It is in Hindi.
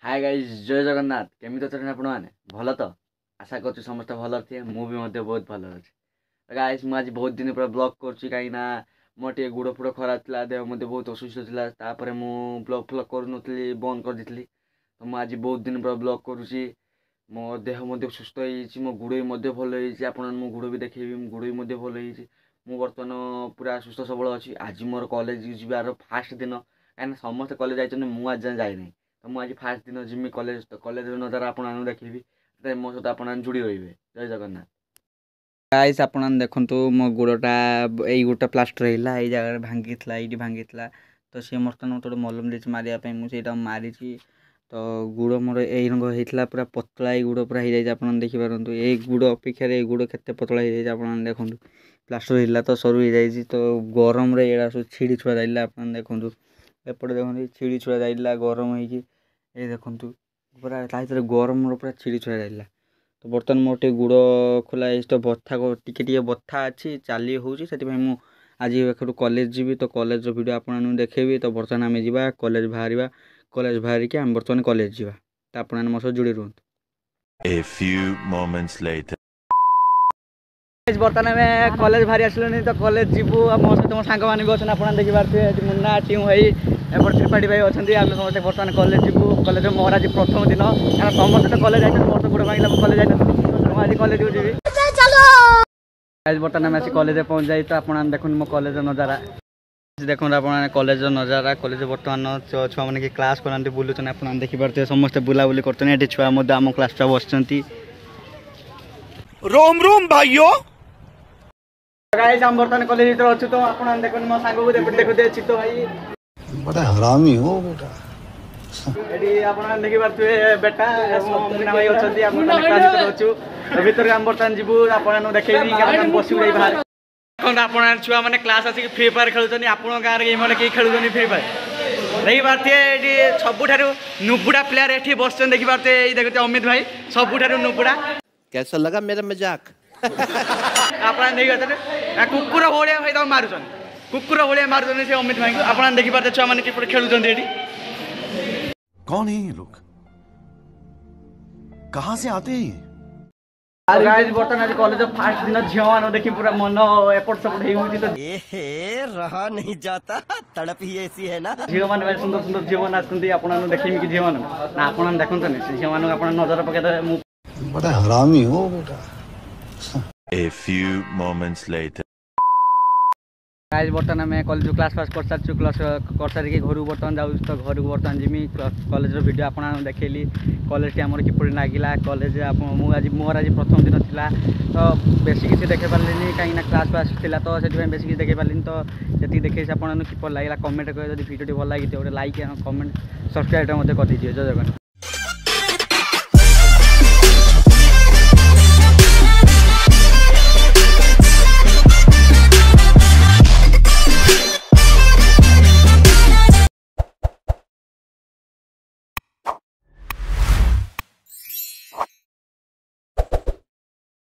हाय गाइस जय जगन्नाथ केमिति अछन आपण माने भल तो आशा करछु समस्त भल थे मु भी मते बहुत भल अछि गाइस मु आज बहुत दिन पर ब्लॉग करछि काईना मोटे गुड़ फुड़ खराब थिला देह मते बहुत असुस्थ थिला तापरे मु ब्लॉग फ्लॉग कर नथली बंद कर दिथली तो मु आज बहुत दिन पर ब्लॉग करूछि मो देह मते सुस्थ होईछि मो गुड़ मते भल होईछि आपण मो गुड़ भी देखैबी मो गुड़ मते भल होईछि मु वर्तमान पूरा सुस्थ सबल अछि आज मोर कॉलेज जिबार फास्ट दिन काईना समस्त कॉलेज जाइछन मु आज जाय नै तो मुझे फास्ट दिन जिमी कॉलेज तो कॉलेज नजारा आपन देखी मो सहित आप जोड़ी रही जय जगन्नाथ गाइस आपन देखु मो गोड़टा यही गोटे प्लास्टर है ये जगह भांगी ये भांगी तो सी बर्तमान गोटे मलम देती मारे मुझे मारी तो गुड़ मोर यही रंग होता पूरा पतला गुड़ पूरा हो जाए आप देखिपारु ये गुड़ अपेक्षा ये गुड़ के पतला हो जाए आप देखो प्लास्टर होता तो सरू हो जाए तो गरम ये सब छिड़ी छुआ जाइला आप देखो एपटे देखो छिड़ी छुआ जाइला गरम हो ये देखु पूरा तार गरम पूरा छिड़ी छुआ जाइला तो बर्तमान मोटे गुड़ खोला तो बथा टी बथा अच्छी चाली होची से आज एक कॉलेज जी तो कॉलेज वीडियो आपन देखेबी तो बर्तमान आम जा कॉलेज बाहर के आम बर्तमान कॉलेज जा तो आप मो सह जोड़ी रुहतु A few moments later. बर्तमान आम कॉलेज बाहरी आसलुनि तो कॉलेज जीवु मो सहित मो सांग मैंने भी अच्छे आप देखी पारे मुन्ना टीम भाई एपट त्रिपाठी भाई अच्छा आम समस्त बर्तमान कॉलेज जीवु कॉलेज मोर आज प्रथम दिन क्या समस्त तो कॉलेज जाए मोर तो गोड़ भांगा कॉलेज जाए आज कॉलेज को जी आज बर्तमान आम कॉलेज पहुँच जाए तो आप देखो मो कॉलेज नजारा देखो आप कॉलेज नजारा कॉलेज बर्तमान छुआ मैंने क्लास कराते बुलून आप देखिपे समस्त बुलाबुली करते छुआ आम क्लास बस रोम रोम भाइयों गाइस हम बर्तमान कॉलेज भीतर अच्छु तो आप देखो मो सांग को देखते चित्त भाई बड़ा हरामी हो बेटा एडी आप देखी पारे बेटा मीना भाई अच्छा आप क्लास भीतर अच्छु भीतर हम बर्तमान जीवु आप देखेबी बस बाहर आप छुआ मैंने क्लास आसिक फ्री फायर खेलुन आप गाँव में मैंने कहीं खेलुन फ्री फायर देखी पारे ये सबुठ नुबुड़ा प्लेयर ये बस देखी पारे देखते अमित भाई सबुठ नुबुड़ा कैसा लगा मेरा मजाक आप कुकुर भाया भाई मारुन कुकुर भाया मारुन से अमित भाई आप देखी पारे छुआ मैंने कि खेलुं कौन है ये लोग कहाँ से आते हैं बर्तमान आज कॉलेज फास्ट दिन झील मान देखी पूरा मन एपट सपट हो रहा नहीं जाता तड़प ही ऐसी है ना झील मैंने सुंदर सुंदर झील मैंने आसती आपको देखी कि झील मान ना आप देखते झील मान आप नजर पकड़ बड़ा हरामी हो बेटा A few moments later. आज बर्तमान आम कॉलेज क्लास फास कर सारी क्लास कर सारिक घर बर्तमान जाऊँ तो घर को बर्तमान जिमी कॉलेज वीडियो आप देखली कॉलेज आम किपर लगे कॉलेज आज मोर आज प्रथम दिन था तो बेसी किसी देखे पारे कहीं क्लास फास था तो से बेसी किसी देखे पारे तो जी देखे आपको किपर लगे कमेंट कर भिडियो भल लगी गोटे लाइक कमेंट सब्सक्राइब कर दीजिए जय जगन्नाथ।